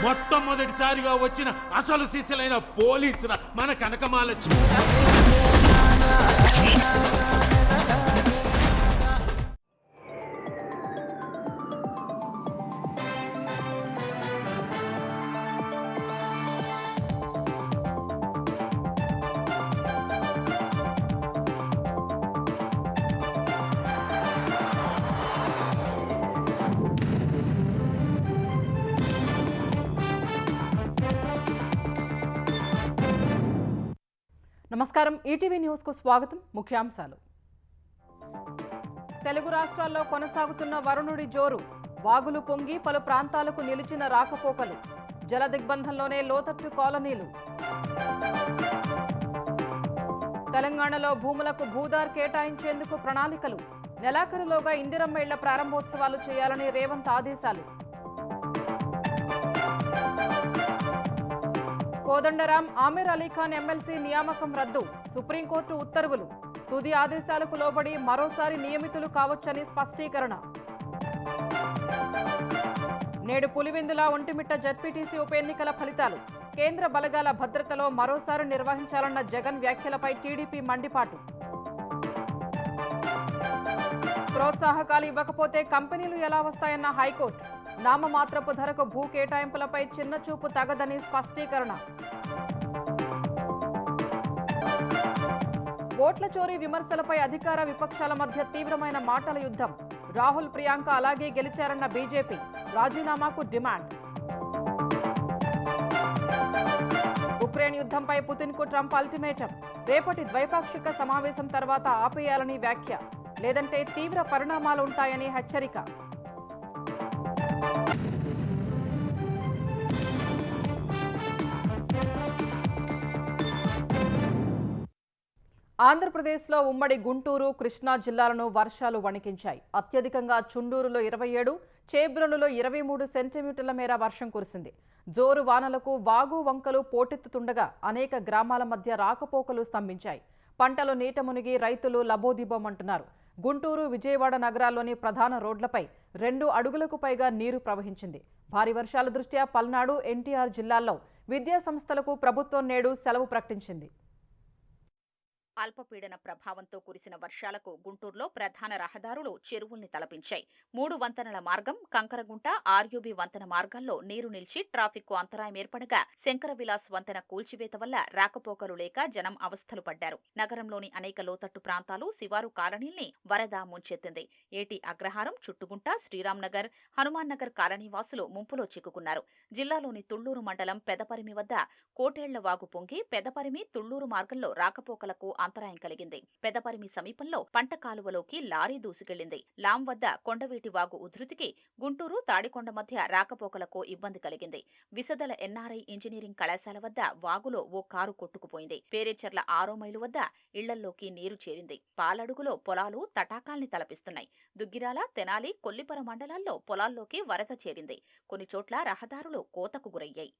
మొట్టమొదటిసారిగా వచ్చిన అసలు శిశులైన పోలీసురా మన కనకమాలక్ష్మి. నమస్కారం, ఈటీవీ న్యూస్ కు స్వాగతం. ముఖ్యాంశాలు. తెలుగు రాష్ట్రాల్లో కొనసాగుతున్న వరుణుడి జోరు. వాగులు పొంగి పలు ప్రాంతాలకు నిలిచిన రాకపోకలు. జల దిగ్బంధంలోనే లోతట్టు కాలనీలు. తెలంగాణలో భూములకు భూదార్ కేటాయించేందుకు ప్రణాళికలు. నెలాఖరులోగా ఇందిరమ్మ ఇళ్ల ప్రారంభోత్సవాలు చేయాలని రేవంత్ ఆదేశాలు. కోదండరాం, ఆమిర్ అలీఖాన్ ఎమ్మెల్సీ నియామకం రద్దు. సుప్రీంకోర్టు ఉత్తర్వులు. తుది ఆదేశాలకు లోబడి మరోసారి నియమితులు కావచ్చని స్పష్టీకరణ. నేడు పులివెందుల ఒంటిమిట్ట జడ్పీటీసీ ఉప ఎన్నికల ఫలితాలు. కేంద్ర బలగాల భద్రతలో మరోసారి నిర్వహించాలన్న జగన్ వ్యాఖ్యలపై టీడీపీ మండిపాటు. ప్రోత్సాహకాలు ఇవ్వకపోతే కంపెనీలు ఎలా వస్తాయన్న హైకోర్టు. నామమాత్రపు ధరకు భూ కేటాయింపులపై చిన్నచూపు తగదని స్పష్టీకరణ. ఓట్ల చోరీ విమర్శలపై అధికార విపక్షాల మధ్య తీవ్రమైన మాటల యుద్ధం. రాహుల్, ప్రియాంక అలాగే గెలిచారన్న బీజేపీ. రాజీనామాకు డిమాండ్. ఉక్రెయిన్ యుద్ధంపై పుతిన్కు ట్రంప్ అల్టిమేటం. రేపటి ద్వైపాక్షిక సమావేశం తర్వాత ఆపేయాలని వ్యాఖ్య. లేదంటే తీవ్ర పరిణామాలుంటాయని హెచ్చరిక. ఆంధ్రప్రదేశ్లో ఉమ్మడి గుంటూరు, కృష్ణా జిల్లాలను వర్షాలు వణికించాయి. అత్యధికంగా చుండూరులో 27, చేబ్రోలులో 23 సెంటీమీటర్ల మేర వర్షం కురిసింది. జోరు వానలకు వాగు వంకలు పోటెత్తుతుండగా అనేక గ్రామాల మధ్య రాకపోకలు స్తంభించాయి. పంటలు నీట మునిగి రైతులు లబోదిబోమంటున్నారు. గుంటూరు, విజయవాడ నగరాల్లోని ప్రధాన రోడ్లపై 2 అడుగులకు పైగా నీరు ప్రవహించింది. భారీ వర్షాల దృష్ట్యా పల్నాడు, ఎన్టీఆర్ జిల్లాల్లో విద్యా సంస్థలకు ప్రభుత్వం నేడు సెలవు ప్రకటించింది. అల్పపీడన ప్రభావంతో కురిసిన వర్షాలకు గుంటూరులో ప్రధాన రహదారులు చెరువుల్ని తలపించాయి. 3 వంతెనల మార్గం, కంకరగుంట, ఆర్యూబీ వంతెన మార్గాల్లో నీరు నిలిచి ట్రాఫిక్ కు అంతరాయం ఏర్పడగా శంకర విలాస్ వంతెన కూల్చివేత వల్ల రాకపోకలు లేక జనం అవస్థలు పడ్డారు. నగరంలోని అనేక లోతట్టు ప్రాంతాలు, శివారు కాలనీల్ని వరద ముంచెత్తింది. ఏటి అగ్రహారం, చుట్టుగుంట, శ్రీరామ్ నగర్, హనుమాన్ నగర్ కాలనీ వాసులు ముంపులో చిక్కుకున్నారు. జిల్లాలోని తుళ్లూరు మండలం పెదపరిమి వద్ద కోటేళ్ల వాగు పొంగి పెదపరిమి, తుళ్లూరు మార్గంలో రాకపోకలకు అంతరాయం కలిగింది. పెదపరిమి సమీపంలో పంట కాలువలోకి లారీ దూసుకెళ్లింది. లాం వద్ద కొండవీటి వాగు ఉధృతికి గుంటూరు, తాడికొండ మధ్య రాకపోకలకు ఇబ్బంది కలిగింది. విసదల ఎన్ఆర్ఐ ఇంజనీరింగ్ కళాశాల వద్ద వాగులో ఓ కారు కొట్టుకుపోయింది. పేరేచర్ల 6వ మైలు వద్ద ఇళ్లల్లోకి నీరు చేరింది. పాలడుగులో పొలాలు తటాకాల్ని తలపిస్తున్నాయి. దుగ్గిరాల, తెనాలి, కొల్లిపర మండలాల్లో పొలాల్లోకి వరద చేరింది. కొన్ని చోట్ల రహదారులు కోతకు గురయ్యాయి.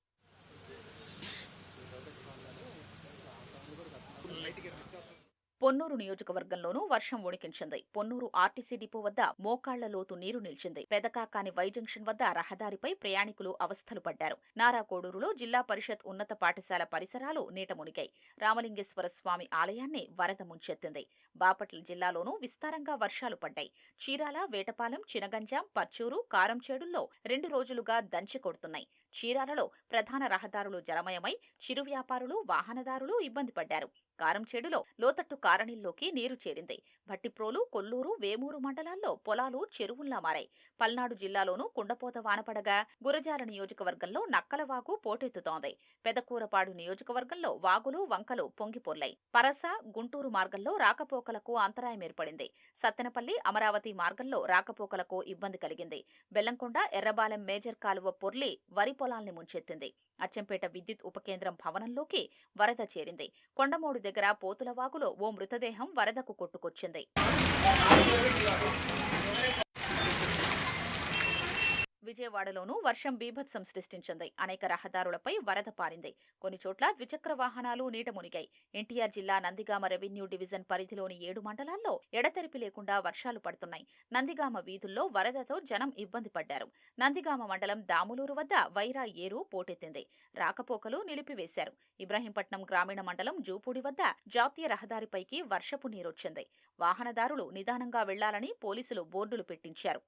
పొన్నూరు నియోజకవర్గంలోనూ వర్షం ఉణికించింది. పొన్నూరు ఆర్టీసీ డిపో వద్ద మోకాళ్ల లోతు నీరు నిలిచింది. పెదకాకాని వై జంక్షన్ వద్ద రహదారిపై ప్రయాణికులు అవస్థలు పడ్డారు. నారాకోడూరులో జిల్లా పరిషత్ ఉన్నత పాఠశాల పరిసరాలు నీట మునిగాయి. రామలింగేశ్వర స్వామి ఆలయాన్ని వరద ముంచెత్తింది. బాపట్ల జిల్లాలోనూ విస్తారంగా వర్షాలు పడ్డాయి. చీరాల, వేటపాలెం, చినగంజాం, పర్చూరు, కారంచేడుల్లో 2 రోజులుగా దంచి కొడుతున్నాయి. చీరాలలో ప్రధాన రహదారులు జలమయమై చిరు వ్యాపారులు, వాహనదారులు ఇబ్బంది పడ్డారు. కారంచేడులో లోతట్టు కారణిల్లోకి నీరు చేరింది. భట్టిప్రోలు, కొల్లూరు, వేమూరు మండలాల్లో పొలాలు చెరువుల్లా మారాయి. పల్నాడు జిల్లాలోనూ కుండపోత వానపడగా గురజాల నియోజకవర్గంలో నక్కలవాగు పోటెత్తుతోంది. పెదకూరపాడు నియోజకవర్గంలో వాగులు, వంకలు పొంగిపొర్లాయి. పరస, గుంటూరు మార్గంలో రాకపోకలకు అంతరాయం ఏర్పడింది. సత్తెనపల్లి, అమరావతి మార్గంలో రాకపోకలకు ఇబ్బంది కలిగింది. బెల్లంకొండ, ఎర్రబాలెం మేజర్ కాలువ పొర్లి వరి పొలాల్ని ముంచెత్తింది. అచ్చంపేట విద్యుత్ ఉపకేంద్రం భవనంలోకి వరద చేరింది. కొండమోడు దగ్గర పోతులవాగులో ఓ మృతదేహం వరదకు కొట్టుకొచ్చింది. విజయవాడలోనూ వర్షం బీభత్సం సృష్టించింది. అనేక రహదారులపై వరద పారింది. కొన్ని చోట్ల ద్విచక్ర వాహనాలు నీట మునిగాయి. ఎన్టీఆర్ జిల్లా నందిగామ రెవెన్యూ డివిజన్ పరిధిలోని 7 మండలాల్లో ఎడతెరిపి లేకుండా వర్షాలు పడుతున్నాయి. నందిగామ వీధుల్లో వరదతో జనం ఇబ్బంది పడ్డారు. నందిగామ మండలం దాములూరు వద్ద వైరా ఏరు పోటెత్తింది. రాకపోకలు నిలిపివేశారు. ఇబ్రహీంపట్నం గ్రామీణ మండలం జూపూడి వద్ద జాతీయ రహదారిపైకి వర్షపు నీరొచ్చింది. వాహనదారులు నిదానంగా వెళ్లాలని పోలీసులు బోర్డులు పెట్టించారు.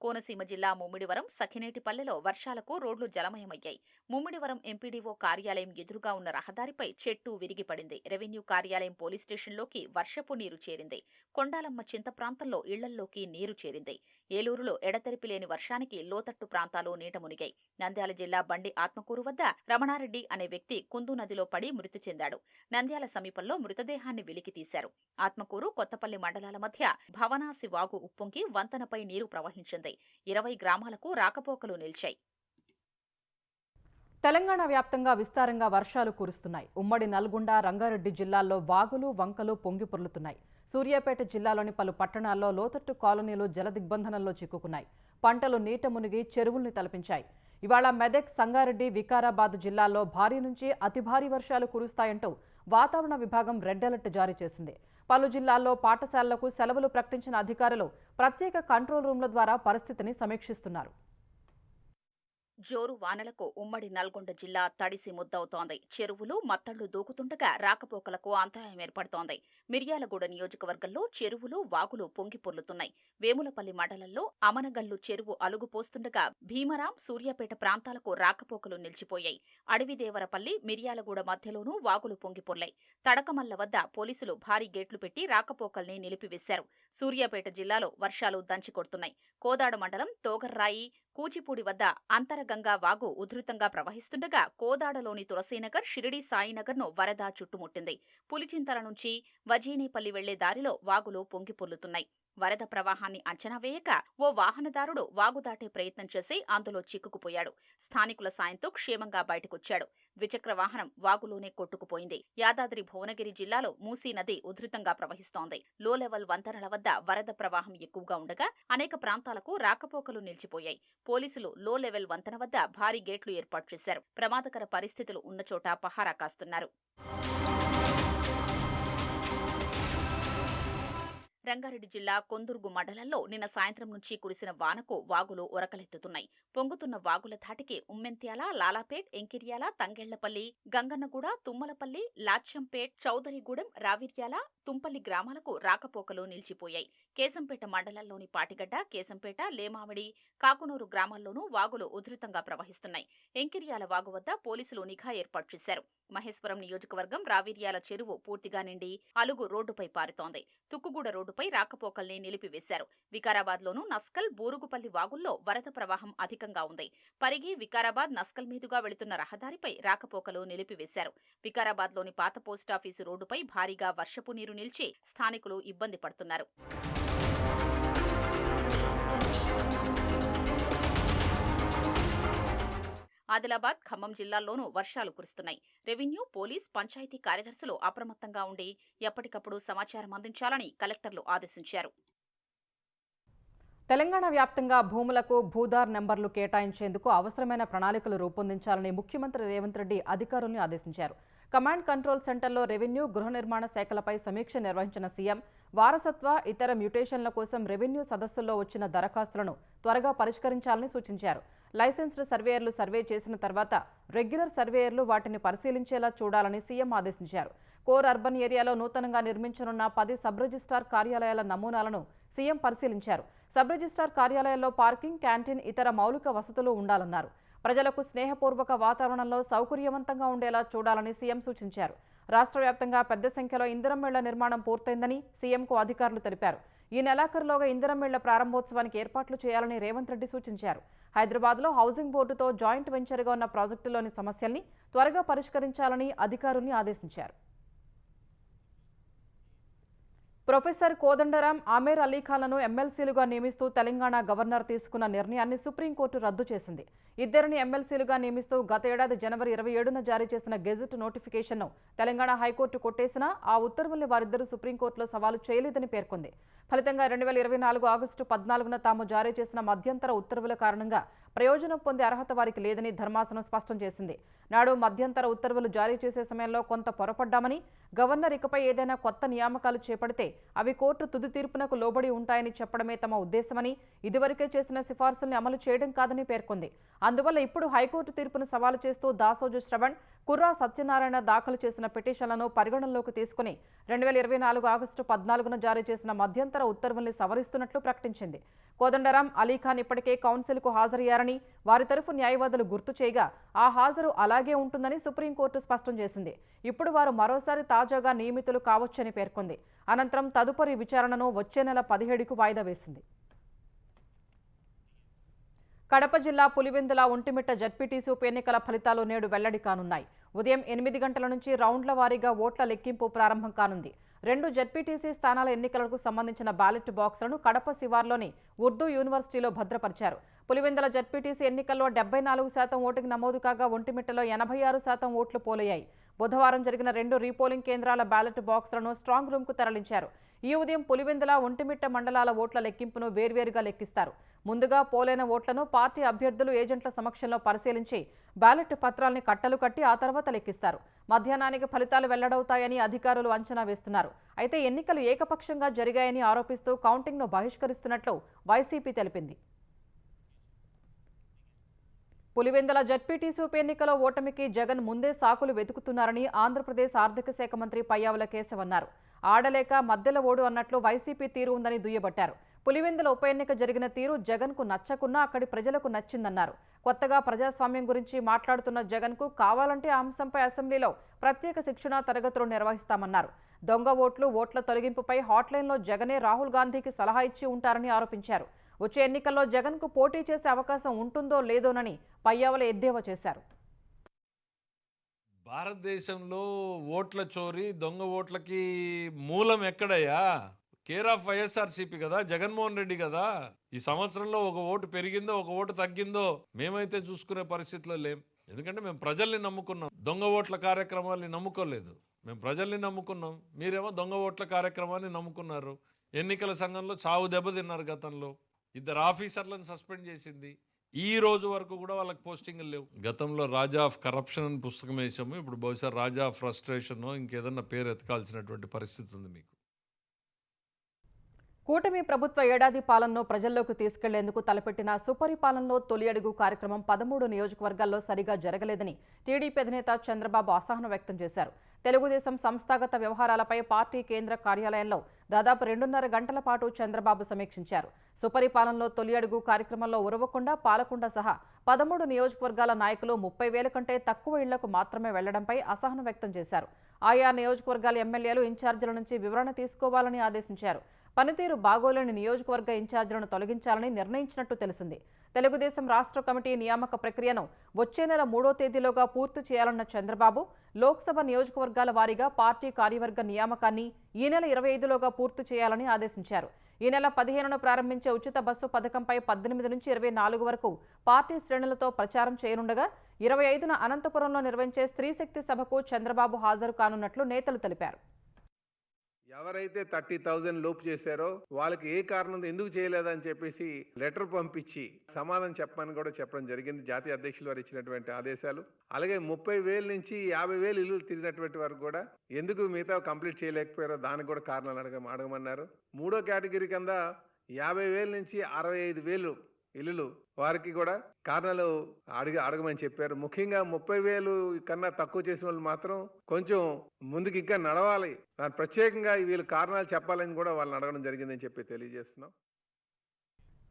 కోనసీమ జిల్లా ముమ్మిడివరం సఖినేటిపల్లెలో వర్షాలకు రోడ్లు జలమయమయ్యాయి. ముమ్మిడివరం ఎంపీడీఓ కార్యాలయం ఎదురుగా ఉన్న రహదారిపై చెట్టు విరిగి పడింది. రెవెన్యూ కార్యాలయం పోలీస్ స్టేషన్లోకి వర్షపు నీరు చేరింది. కొండాలమ్మ చింత ప్రాంతంలో ఇళ్లల్లోకి నీరు చేరింది. ఏలూరులో ఎడతెరిపి లేని వర్షానికి లోతట్టు ప్రాంతాలు నీట మునిగాయి. నంద్యాల జిల్లా బండి ఆత్మకూరు వద్ద రమణారెడ్డి అనే వ్యక్తి కుందు నదిలో పడి మృతి చెందాడు. నంద్యాల సమీపంలో మృతదేహాన్ని వెలికి తీశారు. ఆత్మకూరు కొత్తపల్లి మండలాల మధ్య భవనాసి వాగు ఉప్పొంగి వంతెనపై నీరు ప్రవహించింది. 20 గ్రామాలకు రాకపోకలు నిలిచాయి. తెలంగాణ వ్యాప్తంగా విస్తారంగా వర్షాలు కురుస్తున్నాయి. ఉమ్మడి నల్గొండ, రంగారెడ్డి జిల్లాల్లో వాగులు, వంకలు పొంగి పొర్లుతున్నాయి. సూర్యాపేట జిల్లాలోని పలు పట్టణాల్లో లోతట్టు కాలనీలు జలదిగ్బంధనంలో చిక్కుకున్నాయి. పంటలు నీట మునిగి చెరువుల్ని తలపించాయి. ఇవాళ మెదక్, సంగారెడ్డి, వికారాబాద్ జిల్లాల్లో భారీ నుంచి అతి భారీ వర్షాలు కురుస్తాయంటూ వాతావరణ విభాగం రెడ్ అలర్ట్ జారీ చేసింది. పలు జిల్లాల్లో పాఠశాలలకు సెలవులు ప్రకటించిన అధికారులు ప్రత్యేక కంట్రోల్ రూమ్ల ద్వారా పరిస్థితిని సమీక్షిస్తున్నారు. జోరు వానలకు ఉమ్మడి నల్గొండ జిల్లా తడిసి ముద్దవుతోంది. చెరువులు మత్తళ్లు దూకుతుండగా రాకపోకలకు అంతరాయం ఏర్పడుతోంది. మిర్యాలగూడ నియోజకవర్గంలో చెరువులు, వాగులు పొంగి పొర్లుతున్నాయి. వేములపల్లి మండలంలో అమనగల్లు చెరువు అలుగుపోస్తుండగా భీమరాం, సూర్యాపేట ప్రాంతాలకు రాకపోకలు నిలిచిపోయాయి. అడవిదేవరపల్లి, మిర్యాలగూడ మధ్యలోనూ వాగులు పొంగి పొర్లాయి. తడకమల్ల వద్ద పోలీసులు భారీ గేట్లు పెట్టి రాకపోకల్ని నిలిపివేశారు. సూర్యాపేట జిల్లాలో వర్షాలు దంచికొడుతున్నాయి. కోదాడ మండలం తోగర్రాయి, కూచిపూడి వద్ద అంతరగంగా వాగు ఉధృతంగా ప్రవహిస్తుండగా కోదాడలోని తులసీనగర్, షిరిడి సాయినగర్ను వరద చుట్టుముట్టింది. పులిచింతల నుంచి వజీనేపల్లి వెళ్లే దారిలో వాగులు పొంగి పొర్లుతున్నాయి. వరద ప్రవాహాన్ని అంచనా వేయక ఓ వాహనదారుడు వాగు దాటే ప్రయత్నం చేసి అందులో చిక్కుకుపోయాడు. స్థానికుల సాయంతో క్షేమంగా బయటకొచ్చాడు. ద్విచక్ర వాహనం వాగులోనే కొట్టుకుపోయింది. యాదాద్రి భువనగిరి జిల్లాలో మూసీ నది ఉధృతంగా ప్రవహిస్తోంది. లో లెవెల్ వంతెనల వద్ద వరద ప్రవాహం ఎక్కువగా ఉండగా అనేక ప్రాంతాలకు రాకపోకలు నిలిచిపోయాయి. పోలీసులు లో లెవెల్ వంతెన వద్ద భారీ గేట్లు ఏర్పాటు చేశారు. ప్రమాదకర పరిస్థితులు ఉన్నచోట పహారా కాస్తున్నారు. రంగారెడ్డి జిల్లా కొందుర్గు మండలంలో నిన్న సాయంత్రం నుంచి కురిసిన వానకు వాగులు ఉరకలెత్తుతున్నాయి. పొంగుతున్న వాగుల ధాటికి ఉమ్మెంత్యాల, లాలాపేట్, ఎంకిర్యాల, తంగెళ్లపల్లి, గంగన్నగూడ, తుమ్మలపల్లి, లాచ్యంపేట్, చౌదరిగూడెం, రావిర్యాల, తుంపల్లి గ్రామాలకు రాకపోకలు నిలిచిపోయాయి. కేశంపేట మండలంలోని పాటిగడ్డ, కేశంపేట, లేమామిడి, కాకునూరు గ్రామాల్లోనూ వాగులు ఉధృతంగా ప్రవహిస్తున్నాయి. ఎంకిర్యాల వాగు వద్ద పోలీసులు నిఘా ఏర్పాటు చేశారు. మహేశ్వరం నియోజకవర్గం రావిర్యాల చెరువు పూర్తిగా నిండి అలుగు రోడ్డుపై పారుతోంది. తుక్కుగూడ రోడ్డుపై రాకపోకల్ని నిలిపివేశారు. వికారాబాద్లోనూ నస్కల్, బూరుగుపల్లి వాగుల్లో వరద ప్రవాహం అధికంగా ఉంది. పరిగి, వికారాబాద్, నస్కల్ మీదుగా వెళుతున్న రహదారిపై రాకపోకలు నిలిపివేశారు. వికారాబాద్లోని పాత పోస్టాఫీసు రోడ్డుపై భారీగా వర్షపు నీరు నిలిచి స్థానికులు ఇబ్బంది పడుతున్నారు. ఆదిలాబాద్, ఖమ్మం జిల్లాల్లోనూ వర్షాలు కురుస్తున్నాయి. రెవెన్యూ, పోలీస్, పంచాయతీ కార్యదర్శులు అప్రమత్తంగా ఉండి ఎప్పటికప్పుడు సమాచారం అందించాలని కలెక్టర్లు ఆదేశించారు. తెలంగాణ వ్యాప్తంగా భూములకు భూదార్ నెంబర్లు కేటాయించేందుకు అవసరమైన ప్రణాళికలు రూపొందించాలని ముఖ్యమంత్రి రేవంత్ రెడ్డి అధికారుల్ని ఆదేశించారు. కమాండ్ కంట్రోల్ సెంటర్లో రెవెన్యూ, గృహ నిర్మాణ శాఖలపై సమీక్ష నిర్వహించిన సీఎం వారసత్వ, ఇతర మ్యూటేషన్ల కోసం రెవెన్యూ సదస్సుల్లో వచ్చిన దరఖాస్తులను త్వరగా పరిష్కరించాలని సూచించారు. లైసెన్స్డ్ సర్వేయర్లు సర్వే చేసిన తర్వాత రెగ్యులర్ సర్వేయర్లు వాటిని పరిశీలించేలా చూడాలని సీఎం ఆదేశించారు. కోర్ అర్బన్ ఏరియాలో నూతనంగా నిర్మించనున్న 10 సబ్ రిజిస్ట్రార్ కార్యాలయాల నమూనాలను సీఎం పరిశీలించారు. సబ్ రిజిస్ట్రార్ కార్యాలయాల్లో పార్కింగ్, క్యాంటీన్, ఇతర మౌలిక వసతులు ఉండాలన్నారు. ప్రజలకు స్నేహపూర్వక వాతావరణంలో సౌకర్యవంతంగా ఉండేలా చూడాలని సీఎం సూచించారు. రాష్ట్ర వ్యాప్తంగా పెద్ద సంఖ్యలో ఇందిరమ్మ ఇళ్ల నిర్మాణం పూర్తయిందని సీఎంకు అధికారులు తెలిపారు. ఈ నెలాఖరులోగా ఇందిరమ్మ ఇళ్ల ప్రారంభోత్సవానికి ఏర్పాట్లు చేయాలని రేవంత్ రెడ్డి సూచించారు. హైదరాబాద్లో హౌసింగ్ బోర్డుతో జాయింట్ వెంచర్గా ఉన్న ప్రాజెక్టులోని సమస్యల్ని త్వరగా పరిష్కరించాలని అధికారుల్ని ఆదేశించారు. ప్రొఫెసర్ కోదండరాం, ఆమీర్ అలీఖాన్లను ఎమ్మెల్సీలుగా నియమిస్తూ తెలంగాణ గవర్నర్ తీసుకున్న నిర్ణయాన్ని సుప్రీంకోర్టు రద్దు చేసింది. ఇద్దరిని ఎమ్మెల్సీలుగా నియమిస్తూ గత ఏడాది జనవరి 27న జారీ చేసిన గెజెట్ నోటిఫికేషన్ను తెలంగాణ హైకోర్టు కొట్టేసినా ఆ ఉత్తర్వుల్ని వారిద్దరూ సుప్రీంకోర్టులో సవాలు చేయలేదని పేర్కొంది. ఫలితంగా 2024 ఆగస్టు 14న తాము జారీ చేసిన మధ్యంతర ఉత్తర్వుల కారణంగా ప్రయోజనం పొందే అర్హత వారికి లేదని ధర్మాసనం స్పష్టం చేసింది. నాడు మధ్యంతర ఉత్తర్వులు జారీ చేసే సమయంలో కొంత పొరపడ్డామని, గవర్నర్ ఇకపై ఏదైనా కొత్త నియామకాలు చేపడితే అవి కోర్టు తుది తీర్పునకు లోబడి ఉంటాయని చెప్పడమే తమ ఉద్దేశమని, ఇదివరకే చేసిన సిఫార్సుల్ని అమలు చేయడం కాదని పేర్కొంది. అందువల్ల ఇప్పుడు హైకోర్టు తీర్పును సవాలు చేస్తూ దాసోజు శ్రవణ్, కుర్రా సత్యనారాయణ దాఖలు చేసిన పిటిషన్లను పరిగణనలోకి తీసుకుని 2024 ఆగస్టు 14న జారీ చేసిన మధ్యంతర ఉత్తర్వుల్ని సవరిస్తున్నట్లు ప్రకటించింది. కోదండరాం, అలీఖాన్ ఇప్పటికే కౌన్సిల్కు హాజరయ్యారని వారి తరఫు న్యాయవాదులు గుర్తు చేయగా ఆ హాజరు అలాగే ఉంటుందని సుప్రీంకోర్టు స్పష్టం చేసింది. ఇప్పుడు వారు మరోసారి తాజాగా నియమితులు కావచ్చని పేర్కొంది. అనంతరం తదుపరి విచారణను వచ్చే నెల 17కు వాయిదా వేసింది. కడప జిల్లా పులివెందుల ఒంటిమిట్ట జడ్పీటీసీ ఉప ఎన్నికల ఫలితాలు నేడు వెల్లడి కానున్నాయి. ఉదయం 8 గంటల నుంచి రౌండ్ల వారీగా ఓట్ల లెక్కింపు ప్రారంభం కానుంది. 2 జడ్పీటీసీ స్థానాల ఎన్నికలకు సంబంధించిన బ్యాలెట్ బాక్సులను కడప శివార్లోని ఉర్దూ యూనివర్సిటీలో భద్రపరిచారు. పులివెందుల జడ్పీటీసీ ఎన్నికల్లో 74% ఓటుకు నమోదు కాగా ఒంటిమిట్టలో 86% ఓట్లు పోలయ్యాయి. బుధవారం జరిగిన 2 రీపోలింగ్ కేంద్రాల బ్యాలెట్ బాక్సులను స్ట్రాంగ్ రూమ్కు తరలించారు. ఈ ఉదయం పులివెందుల, ఒంటిమిట్ట మండలాల ఓట్ల లెక్కింపును వేర్వేరుగా లెక్కిస్తారు. ముందుగా పోలైన ఓట్లను పార్టీ అభ్యర్థులు, ఏజెంట్ల సమక్షంలో పరిశీలించి బ్యాలెట్ పత్రాల్ని కట్టలు కట్టి ఆ తర్వాత లెక్కిస్తారు. మధ్యాహ్నానికి ఫలితాలు వెల్లడవుతాయని అధికారులు అంచనా వేస్తున్నారు. అయితే ఎన్నికలు ఏకపక్షంగా జరిగాయని ఆరోపిస్తూ కౌంటింగ్ను బహిష్కరిస్తున్నట్లు వైసీపీ తెలిపింది. పులివెందుల జడ్పీటీసీ ఉప ఎన్నికలో ఓటమికి జగన్ ముందే సాకులు వెతుకుతున్నారని ఆంధ్రప్రదేశ్ ఆర్థిక శాఖ మంత్రి పయ్యావుల కేశవ్ అన్నారు. ఆడలేక మద్దెల ఓడు అన్నట్లు వైసీపీ తీరు ఉందని దుయ్యబట్టారు. పులివెందుల ఉప ఎన్నిక జరిగిన తీరు జగన్కు నచ్చకున్నా అక్కడి ప్రజలకు నచ్చిందన్నారు. కొత్తగా ప్రజాస్వామ్యం గురించి మాట్లాడుతున్న జగన్కు కావాలంటే ఆ అంశంపై అసెంబ్లీలో ప్రత్యేక శిక్షణా తరగతులు నిర్వహిస్తామన్నారు. దొంగ ఓట్లు, ఓట్ల తొలగింపుపై హాట్లైన్లో జగనే రాహుల్ గాంధీకి సలహా ఇచ్చి ఉంటారని ఆరోపించారు. వచ్చే ఎన్నికల్లో జగన్కు పోటీ చేసే అవకాశం ఉంటుందో లేదోనని పయ్యావుల ఎద్దేవా చేశారు. భారతదేశంలో ఓట్ల చోరీ, దొంగ ఓట్లకి మూలం ఎక్కడయ్యా? కేర్ ఆఫ్ వైఎస్ఆర్సీపీ కదా, జగన్మోహన్ రెడ్డి కదా. ఈ సంవత్సరంలో ఒక ఓటు పెరిగిందో ఒక ఓటు తగ్గిందో మేమైతే చూసుకునే పరిస్థితిలో లేం. ఎందుకంటే మేము ప్రజల్ని నమ్ముకున్నాం, దొంగ ఓట్ల కార్యక్రమాల్ని నమ్ముకోలేదు. మేము ప్రజల్ని నమ్ముకున్నాం, మీరేమో దొంగ ఓట్ల కార్యక్రమాన్ని నమ్ముకున్నారు. ఎన్నికల సంఘంలో చావు దెబ్బతిన్నారు. గతంలో 2 ఆఫీసర్లను సస్పెండ్ చేసింది. ఈ రోజు వరకు కూడా వాళ్ళకి పోస్టింగ్లు లేవు. గతంలో రాజా ఆఫ్ కరప్షన్ అని పుస్తకం వేసాము, ఇప్పుడు బహుశా రాజా ఆఫ్ ఫ్రస్ట్రేషన్ ఇంకేదన్నా పేరు ఎత్తుకాల్సినటువంటి పరిస్థితి ఉంది మీకు. కూటమి ప్రభుత్వ ఏడాది పాలనను ప్రజల్లోకి తీసుకెళ్లేందుకు తలపెట్టిన సుపరిపాలనలో తొలి అడుగు కార్యక్రమం 13 నియోజకవర్గాల్లో సరిగా జరగలేదని టీడీపీ అధినేత చంద్రబాబు అసహనం వ్యక్తం చేశారు. తెలుగుదేశం సంస్థాగత వ్యవహారాలపై పార్టీ కేంద్ర కార్యాలయంలో దాదాపు 2.5 గంటల పాటు చంద్రబాబు సమీక్షించారు. సుపరిపాలనలో తొలి అడుగు కార్యక్రమంలో ఉరవకొండ, పాలకొండ సహా 13 నియోజకవర్గాల నాయకులు 30,000 కంటే తక్కువ ఇళ్లకు మాత్రమే వెళ్లడంపై అసహనం వ్యక్తం చేశారు. ఆయా నియోజకవర్గాల ఎమ్మెల్యేలు, ఇన్ఛార్జీల నుంచి వివరణ తీసుకోవాలని ఆదేశించారు. పనితీరు బాగోలేని నియోజకవర్గ ఇన్ఛార్జీలను తొలగించాలని నిర్ణయించినట్టు తెలిసింది. తెలుగుదేశం రాష్ట్ర కమిటీ నియామక ప్రక్రియను వచ్చే నెల 3వ తేదీలోగా పూర్తి చేయాలన్న చంద్రబాబు, లోక్సభ నియోజకవర్గాల వారీగా పార్టీ కార్యవర్గ నియామకాన్ని ఈ నెల 25లోగా పూర్తి చేయాలని ఆదేశించారు. ఈ నెల 15న ప్రారంభించే ఉచిత బస్సు పథకంపై 18 నుంచి 24 వరకు పార్టీ శ్రేణులతో ప్రచారం చేయనుండగా 25న అనంతపురంలో నిర్వహించే స్త్రీశక్తి సభకు చంద్రబాబు హాజరు కానున్నట్లు నేతలు తెలిపారు. ఎవరైతే 30,000 లోపు చేశారో వాళ్ళకి ఏ కారణం ఎందుకు చేయలేదని చెప్పేసి లెటర్ పంపించి సమాధానం చెప్పమని కూడా చెప్పడం జరిగింది. జాతీయ అధ్యక్షులు వారు ఇచ్చినటువంటి ఆదేశాలు. అలాగే 30,000 నుంచి 50,000 ఇల్లు తిరిగినటువంటి వారు కూడా ఎందుకు మిగతా కంప్లీట్ చేయలేకపోయారో దానికి కూడా కారణాలు అడగమన్నారు. 3వ కేటగిరీ కింద 50,000 నుంచి 65,000 ఇల్లులు వారికి కూడా కారణాలు అడగమని చెప్పారు. ముఖ్యంగా 30,000 కన్నా తక్కువ చేసిన వాళ్ళు మాత్రం కొంచెం ముందుకు ఇంకా నడవాలి, ప్రత్యేకంగా వీళ్ళు కారణాలు చెప్పాలని కూడా వాళ్ళని అడగడం జరిగిందని చెప్పి తెలియజేస్తున్నాం.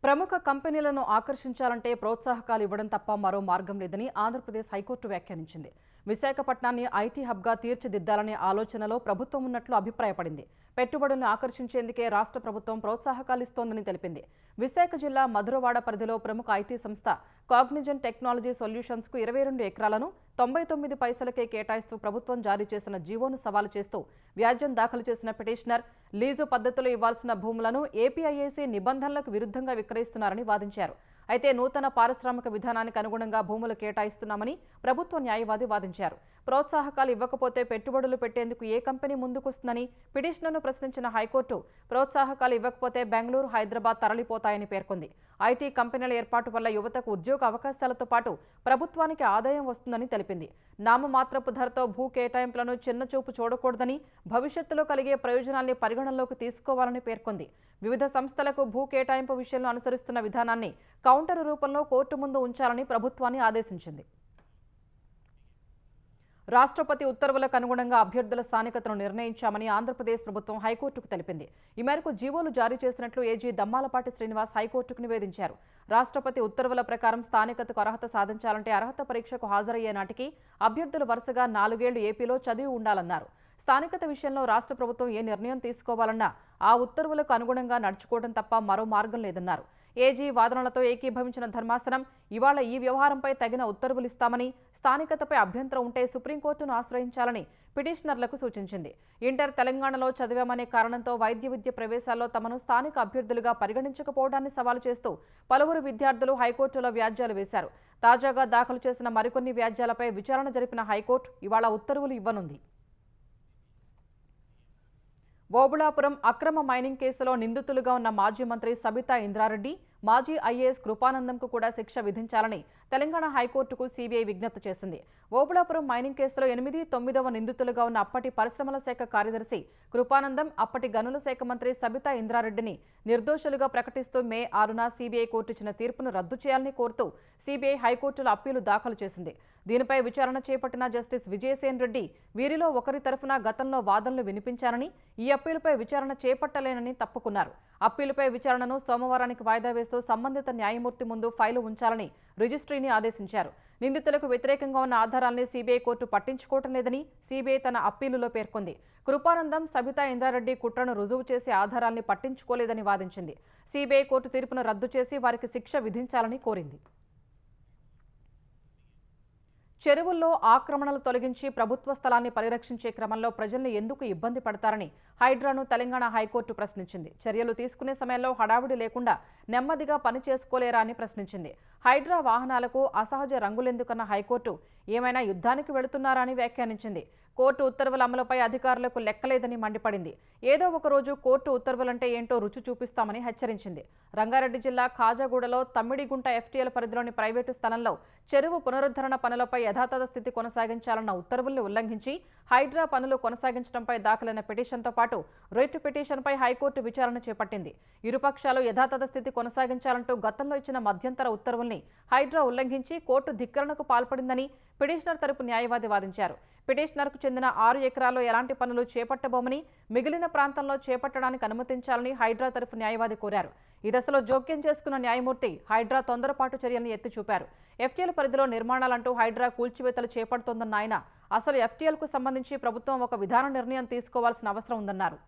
ప్రముఖ కంపెనీలను ఆకర్షించాలంటే ప్రోత్సాహకాలు ఇవ్వడం తప్ప మరో మార్గం లేదని ఆంధ్రప్రదేశ్ హైకోర్టు వ్యాఖ్యానించింది. విశాఖపట్నాన్ని ఐటీ హబ్గా తీర్చిదిద్దాలనే ఆలోచనలో ప్రభుత్వం ఉన్నట్లు అభిప్రాయపడింది. పెట్టుబడులను ఆకర్షించేందుకే రాష్ట్ర ప్రభుత్వం ప్రోత్సాహకాలిస్తోందని తెలిపింది. విశాఖ జిల్లా మధురవాడ పరిధిలో ప్రముఖ ఐటీ సంస్థ కాగ్నిజెంట్ టెక్నాలజీ సొల్యూషన్స్కు 22 ఎకరాలను 99 పైసలకే కేటాయిస్తూ ప్రభుత్వం జారీ చేసిన జీవోను సవాలు చేస్తూ వ్యాజ్యం దాఖలు చేసిన పిటిషనర్ లీజు పద్ధతిలో ఇవ్వాల్సిన భూములను ఏపీఐఏసీ నిబంధనలకు విరుద్ధంగా విక్రయిస్తున్నారని వాదించారు. అయితే నూతన పారిశ్రామిక విధానానికి అనుగుణంగా భూములు కేటాయిస్తున్నామని ప్రభుత్వ న్యాయవాది వాదించారు. ప్రోత్సాహకాలు ఇవ్వకపోతే పెట్టుబడులు పెట్టేందుకు ఏ కంపెనీ ముందుకొస్తుందని పిటిషనర్ను ప్రశ్నించిన హైకోర్టు ప్రోత్సాహకాలు ఇవ్వకపోతే బెంగళూరు, హైదరాబాద్ తరలిపోతాయని పేర్కొంది. ఐటీ కంపెనీల ఏర్పాటు వల్ల యువతకు ఉద్యోగ అవకాశాలతో పాటు ప్రభుత్వానికి ఆదాయం వస్తుందని తెలిపింది. నామమాత్రపు ధరతో భూ కేటాయింపులను చిన్నచూపు చూడకూడదని, భవిష్యత్తులో కలిగే ప్రయోజనాల్ని పరిగణనలోకి తీసుకోవాలని పేర్కొంది. వివిధ సంస్థలకు భూ కేటాయింపు విషయంలో అనుసరిస్తున్న విధానాన్ని కౌంటర్ రూపంలో కోర్టు ముందు ఉంచాలని ప్రభుత్వాన్ని ఆదేశించింది. రాష్ట్రపతి ఉత్తర్వులకు అనుగుణంగా అభ్యర్థుల స్థానికతను నిర్ణయించామని ఆంధ్రప్రదేశ్ ప్రభుత్వం హైకోర్టుకు తెలిపింది. ఈ మేరకు జీవోలు జారీ చేసినట్లు ఏజీ దమ్మాలపాటి శ్రీనివాస్ హైకోర్టుకు నివేదించారు. రాష్ట్రపతి ఉత్తర్వుల ప్రకారం స్థానికతకు అర్హత సాధించాలంటే అర్హత పరీక్షకు హాజరయ్యే నాటికి అభ్యర్థులు వరుసగా 4 ఏళ్లు ఏపీలో చదివి ఉండాలన్నారు. స్థానికత విషయంలో రాష్ట్ర ప్రభుత్వం ఏ నిర్ణయం తీసుకోవాలన్నా ఆ ఉత్తర్వులకు అనుగుణంగా నడుచుకోవడం తప్ప మరో మార్గం లేదన్నారు. ఏజీ వాదనలతో ఏకీభవించిన ధర్మాసనం ఇవాళ ఈ వ్యవహారంపై తగిన ఉత్తర్వులిస్తామని, స్థానికతపై అభ్యంతరం ఉంటే సుప్రీంకోర్టును ఆశ్రయించాలని పిటిషనర్లకు సూచించింది. ఇంటర్ తెలంగాణలో చదివామనే కారణంతో వైద్య విద్య ప్రవేశాల్లో తమను స్థానిక అభ్యర్థులుగా పరిగణించకపోవడాన్ని సవాలు చేస్తూ పలువురు విద్యార్థులు హైకోర్టులో వ్యాజ్యాలు వేశారు. తాజాగా దాఖలు చేసిన మరికొన్ని వ్యాజ్యాలపై విచారణ జరిపిన హైకోర్టు ఇవాళ ఉత్తర్వులు ఇవ్వనుంది. ఓబుళాపురం అక్రమ మైనింగ్ కేసులో నిందితులుగా ఉన్న మాజీ మంత్రి సబితా ఇంద్రారెడ్డి, మాజీ ఐఏఎస్ కృపానందంకు కూడా శిక్ష విధించాలని తెలంగాణ హైకోర్టుకు సీబీఐ విజ్ఞప్తి చేసింది. ఓబుళాపురం మైనింగ్ కేసులో 8, 9వ నిందితులుగా ఉన్న అప్పటి పరిశ్రమల శాఖ కార్యదర్శి కృపానందం, అప్పటి గనుల శాఖ మంత్రి సబితా ఇంద్రారెడ్డిని నిర్దోషులుగా ప్రకటిస్తూ మే 6న సీబీఐ కోర్టు ఇచ్చిన తీర్పును రద్దు చేయాలని కోరుతూ సీబీఐ హైకోర్టులో అప్పీలు దాఖలు చేసింది. దీనిపై విచారణ చేపట్టిన జస్టిస్ విజయసేన్ రెడ్డి వీరిలో ఒకరి తరఫున గతంలో వాదనలు వినిపించారని, ఈ అప్పీలుపై విచారణ చేపట్టలేనని తప్పుకున్నారు. అప్పీలుపై విచారణను సోమవారానికి వాయిదా వేస్తూ సంబంధిత న్యాయమూర్తి ముందు ఫైలు ఉంచాలని రిజిస్ట్రీని ఆదేశించారు. నిందితులకు వ్యతిరేకంగా ఉన్న ఆధారాల్ని సీబీఐ కోర్టు పట్టించుకోవటం లేదని సీబీఐ తన అప్పీలులో పేర్కొంది. కృపానందం, సబితా ఇంద్రారెడ్డి కుట్రను రుజువు చేసే ఆధారాల్ని పట్టించుకోలేదని వాదించింది. సీబీఐ కోర్టు తీర్పును రద్దు చేసి వారికి శిక్ష విధించాలని కోరింది. చెరువుల్లో ఆక్రమణలు తొలగించి ప్రభుత్వ స్థలాన్ని పరిరక్షించే క్రమంలో ప్రజల్ని ఎందుకు ఇబ్బంది పడతారని హైడ్రాను తెలంగాణ హైకోర్టు ప్రశ్నించింది. చర్యలు తీసుకునే సమయంలో హడావుడి లేకుండా నెమ్మదిగా పని చేసుకోలేరా అని ప్రశ్నించింది. హైడ్రా వాహనాలకు అసహజ రంగులెందుకన్న హైకోర్టు ఏమైనా యుద్ధానికి వెళుతున్నారా అని వ్యాఖ్యానించింది. కోర్టు ఉత్తర్వుల అమలుపై అధికారులకు లెక్కలేదని మండిపడింది. ఏదో ఒకరోజు కోర్టు ఉత్తర్వులంటే ఏంటో రుచి చూపిస్తామని హెచ్చరించింది. రంగారెడ్డి జిల్లా ఖాజాగూడలో తమ్మిడిగుంట ఎఫ్టీఎల్ పరిధిలోని ప్రైవేటు స్థలంలో చెరువు పునరుద్ధరణ పనులపై యథాతథ స్థితి కొనసాగించాలన్న ఉత్తర్వుల్ని ఉల్లంఘించి హైడ్రా పనులు కొనసాగించడంపై దాఖలైన పిటిషన్తో పాటు రిట్ పిటిషన్పై హైకోర్టు విచారణ చేపట్టింది. ఇరుపక్షాలు యథాతథ స్థితి కొనసాగించాలంటూ గతంలో ఇచ్చిన మధ్యంతర ఉత్తర్వుల్ని హైడ్రా ఉల్లంఘించి కోర్టు ధిక్కరణకు పాల్పడిందని పిటిషనర్ తరపు న్యాయవాది వాదించారు. పిటిషనర్కు చెందిన 6 ఎకరాల్లో ఎలాంటి పనులు చేపట్టబోమని, మిగిలిన ప్రాంతంలో చేపట్టడానికి అనుమతించాలని హైడ్రా తరఫు న్యాయవాది కోరారు. ఈ దశలో జోక్యం చేసుకున్న న్యాయమూర్తి హైడ్రా తొందరపాటు చర్యలను ఎత్తి చూపారు. ఎఫ్టీఎల్ పరిధిలో నిర్మాణాలంటూ హైడ్రా కూల్చివేతలు చేపడుతోందన్న ఆయన అసలు ఎఫ్టీఎల్కు సంబంధించి ప్రభుత్వం ఒక విధాన నిర్ణయం తీసుకోవాల్సిన అవసరం ఉందన్నారు.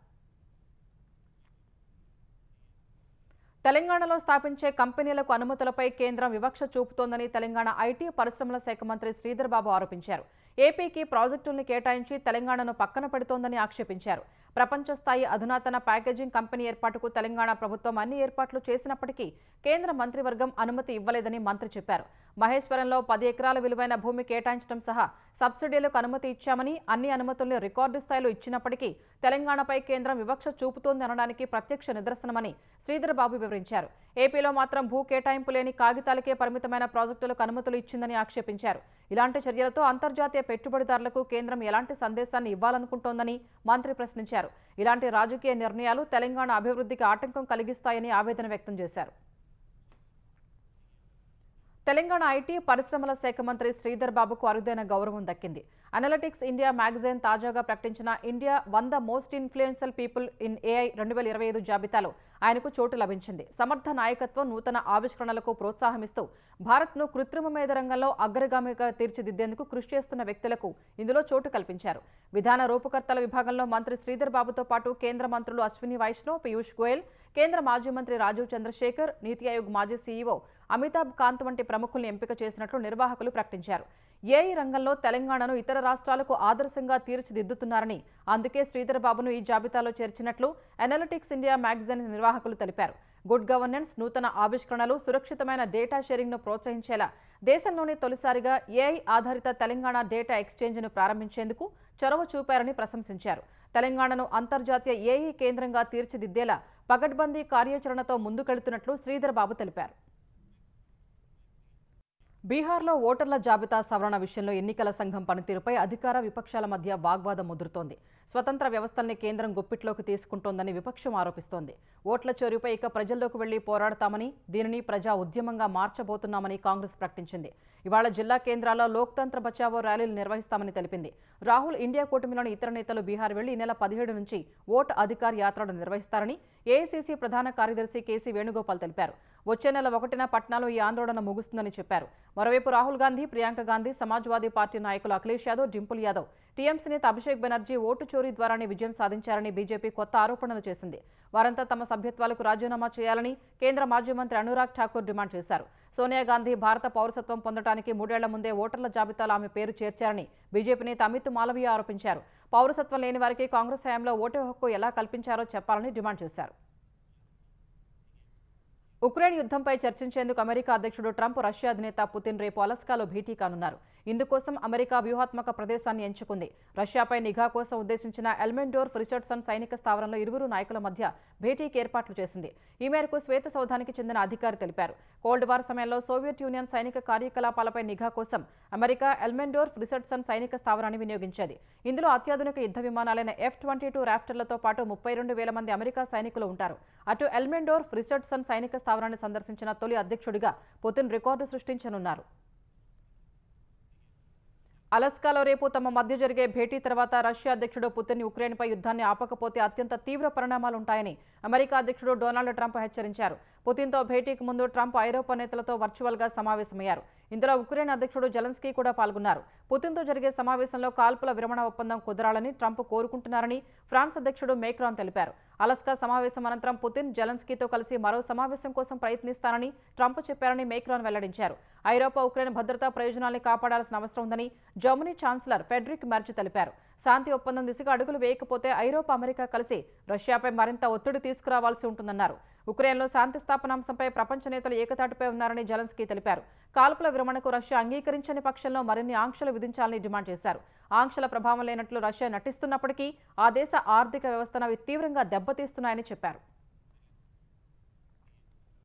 తెలంగాణలో స్థాపించే కంపెనీలకు అనుమతులపై కేంద్రం వివక్ష చూపుతోందని తెలంగాణ ఐటీ పరిశ్రమల శాఖ మంత్రి శ్రీధర్ బాబు ఆరోపించారు. ఏపీకి ప్రాజెక్టుల్ని కేటాయించి తెలంగాణను పక్కన పెడుతోందని ఆక్షేపించారు. ప్రపంచ స్థాయి అధునాతన ప్యాకేజింగ్ కంపెనీ ఏర్పాటుకు తెలంగాణ ప్రభుత్వం అన్ని ఏర్పాట్లు చేసినప్పటికీ కేంద్ర మంత్రివర్గం అనుమతి ఇవ్వలేదని మంత్రి చెప్పారు. మహేశ్వరంలో 10 ఎకరాల విలువైన భూమి కేటాయించడం సహా సబ్సిడీలకు అనుమతి ఇచ్చామని, అన్ని అనుమతుల్ని రికార్డు స్థాయిలో ఇచ్చినప్పటికీ తెలంగాణపై కేంద్రం వివక్ష చూపుతోంది అనడానికి ప్రత్యక్ష నిదర్శనమని శ్రీధర్ బాబు వివరించారు. ఏపీలో మాత్రం భూ కేటాయింపు లేని కాగితాలకే పరిమితమైన ప్రాజెక్టులకు అనుమతులు ఇచ్చిందని ఆక్షేపించారు. ఇలాంటి చర్యలతో అంతర్జాతీయ పెట్టుబడిదారులకు కేంద్రం ఎలాంటి సందేశాన్ని ఇవ్వాలనుకుంటోందని మంత్రి ప్రశ్నించారు. ఇలాంటి రాజకీయ నిర్ణయాలు తెలంగాణ అభివృద్ధికి ఆటంకం కలిగిస్తాయని ఆవేదన వ్యక్తం చేశారు. తెలంగాణ ఐటీ పరిశ్రమల శాఖ మంత్రి శ్రీధర్ బాబుకు అరుదైన గౌరవం దక్కింది. అనలిటిక్స్ ఇండియా మ్యాగజైన్ తాజాగా ప్రకటించిన India 100 most influential people in AI 2025 జాబితాలో ఆయనకు చోటు లభించింది. సమర్థ నాయకత్వం, నూతన ఆవిష్కరణలకు ప్రోత్సాహమిస్తూ భారత్ను కృత్రిమ మేధ రంగంలో అగ్రగామిగా తీర్చిదిద్దేందుకు కృషి చేస్తున్న వ్యక్తులకు ఇందులో చోటు కల్పించారు. విధాన రూపకర్తల విభాగంలో మంత్రి శ్రీధర్ బాబుతో పాటు కేంద్ర మంత్రులు అశ్విని వైష్ణవ్, పీయూష్ గోయల్, కేంద్ర మాజీ మంత్రి రాజీవ్ చంద్రశేఖర్, నీతి ఆయోగ్ మాజీ సీఈఓ అమితాబ్ కాంత్ వంటి ప్రముఖుల్ని ఎంపిక చేసినట్లు నిర్వాహకులు ప్రకటించారు. ఏఐ రంగంలో తెలంగాణను ఇతర రాష్ట్రాలకు ఆదర్శంగా తీర్చిదిద్దుతున్నారని, అందుకే శ్రీధర్ బాబును ఈ జాబితాలో చేర్చినట్లు అనలిటిక్స్ ఇండియా మ్యాగజైన్ నిర్వాహకులు తెలిపారు. గుడ్ గవర్నెన్స్, నూతన ఆవిష్కరణలు, సురక్షితమైన డేటా షేరింగ్ను ప్రోత్సహించేలా దేశంలోనే తొలిసారిగా ఏఐ ఆధారిత తెలంగాణ డేటా ఎక్స్చేంజ్ను ప్రారంభించేందుకు చొరవ చూపారని ప్రశంసించారు. తెలంగాణను అంతర్జాతీయ ఏఐ కేంద్రంగా తీర్చిదిద్దేలా పగడ్బందీ కార్యాచరణతో ముందుకెళ్తున్నట్లు శ్రీధర్ బాబు తెలిపారు. బీహార్లో ఓటర్ల జాబితా సవరణ విషయంలో ఎన్నికల సంఘం పనితీరుపై అధికార విపక్షాల మధ్య వాగ్వాదం ముదురుతోంది. స్వతంత్ర వ్యవస్థల్ని కేంద్రం గుప్పిట్లోకి తీసుకుంటోందని విపక్షం ఆరోపిస్తోంది. ఓట్ల చోరీపై ఇక ప్రజల్లోకి వెళ్లి పోరాడతామని, దీనిని ప్రజా ఉద్యమంగా మార్చబోతున్నామని కాంగ్రెస్ ప్రకటించింది. ఇవాళ జిల్లా కేంద్రాల్లో లోక్తంత్ర బచావో ర్యాలీలు నిర్వహిస్తామని తెలిపింది. రాహుల్, ఇండియా కూటమిలోని ఇతర నేతలు బీహార్ వెళ్లి ఈ నెల 17 నుంచి ఓట్ అధికార్ యాత్రను నిర్వహిస్తారని ఏఐసీసీ ప్రధాన కార్యదర్శి కేసీ వేణుగోపాల్ తెలిపారు. వచ్చే నెల 1న పట్నాలో ఈ ఆందోళన ముగుస్తుందని చెప్పారు. మరోవైపు రాహుల్ గాంధీ, ప్రియాంక గాంధీ, సమాజ్వాదీ పార్టీ నాయకులు అఖిలేష్ యాదవ్, డింపుల్ యాదవ్, టీఎంసీ నేత అభిషేక్ బెనర్జీ ఓటు చోరీ ద్వారానే విజయం సాధించారని బీజేపీ కొత్త ఆరోపణలు చేసింది. వారంతా తమ సభ్యత్వాలకు రాజీనామా చేయాలని కేంద్ర మాజీ మంత్రి అనురాగ్ ఠాకూర్ డిమాండ్ చేశారు. సోనియా గాంధీ భారత పౌరసత్వం పొందడానికి 3 ఏళ్ల ముందే ఓటర్ల జాబితాలో ఆమె పేరు చేర్చారని బీజేపీ నేత అమిత్ మాలవీయ ఆరోపించారు. పౌరసత్వం లేని వారికి కాంగ్రెస్ హయాంలో ఓటు హక్కు ఎలా కల్పించారో చెప్పాలని డిమాండ్ చేశారు. ఉక్రెయిన్ యుద్ధంపై చర్చించేందుకు అమెరికా అధ్యక్షుడు ట్రంప్, రష్యా అధినేత పుతిన్ రేపు అలస్కాలో భేటీ కానున్నారు. ఇందుకోసం అమెరికా వ్యూహాత్మక ప్రదేశాన్ని ఎంచుకుంది. రష్యాపై నిఘా కోసం ఉద్దేశించిన ఎల్మెండోర్ఫ్ రిచర్డ్సన్ సైనిక స్థావరంలో ఇరువురు నాయకుల మధ్య భేటీకి ఏర్పాట్లు చేసింది. ఈ మేరకు శ్వేత సౌధానికి చెందిన అధికారి తెలిపారు. కోల్డ్ వార్ సమయంలో సోవియట్ యూనియన్ సైనిక కార్యకలాపాలపై నిఘా కోసం అమెరికా ఎల్మెండోర్ఫ్ రిచర్డ్సన్ సైనిక స్థావరాన్ని వినియోగించేది. ఇందులో అత్యాధునిక యుద్ధ విమానాలైన F-22 రాఫ్టర్లతో పాటు 32,000 మంది అమెరికా సైనికులు ఉంటారు. అటు ఎల్మెండోర్ఫ్ రిచర్డ్సన్ సైనిక స్థావరాన్ని సందర్శించిన తొలి అధ్యక్షుడిగా పుతిన్ రికార్డు సృష్టించనున్నారు. అలస్కాలో రేపు తమ మధ్య జరిగే భేటీ తర్వాత రష్యా అధ్యక్షుడు పుతిన్ ఉక్రెయిన్పై యుద్ధాన్ని ఆపకపోతే అత్యంత తీవ్ర పరిణామాలుంటాయని అమెరికా అధ్యక్షుడు డొనాల్డ్ ట్రంప్ హెచ్చరించారు. పుతిన్తో భేటీకి ముందు ట్రంప్ ఐరోపా నేతలతో వర్చువల్గా సమావేశమయ్యారు. ఇందులో ఉక్రెయిన్ అధ్యక్షుడు జెలెన్స్కీ కూడా పాల్గొన్నారు. పుతిన్తో జరిగే సమావేశంలో కాల్పుల విరమణ ఒప్పందం కుదరాలని ట్రంప్ కోరుకుంటున్నారని ఫ్రాన్స్ అధ్యక్షుడు మేక్రాన్ తెలిపారు. అలస్కా సమావేశం అనంతరం పుతిన్, జెలెన్స్కీతో కలిసి మరో సమావేశం కోసం ప్రయత్నిస్తానని ట్రంప్ చెప్పారని మేక్రాన్ వెల్లడించారు. ఐరోపా ఉక్రెయిన్ భద్రతా ప్రయోజనాల్ని కాపాడాల్సిన అవసరం ఉందని జర్మనీ ఛాన్సలర్ ఫెడరిక్ మెర్జ్ తెలిపారు. శాంతి ఒప్పందం దిశగా అడుగులు వేయకపోతే ఐరోపా, అమెరికా కలిసి రష్యాపై మరింత ఒత్తిడి తీసుకురావాల్సి ఉంటుందన్నారు. ఉక్రెయిన్లో శాంతి స్థాపనాంశంపై ప్రపంచ నేతలు ఏకతాటిపై ఉన్నారని జెలెన్స్కీ తెలిపారు. కాల్పుల విరమణకు రష్యా అంగీకరించని పక్షంలో మరిన్ని ఆంక్షలు విధించాలని డిమాండ్ చేశారు. ఆంక్షల ప్రభావం లేనట్లు రష్యా నటిస్తున్నప్పటికీ ఆ దేశ ఆర్థిక వ్యవస్థను అవి తీవ్రంగా దెబ్బతీస్తున్నాయని చెప్పారు.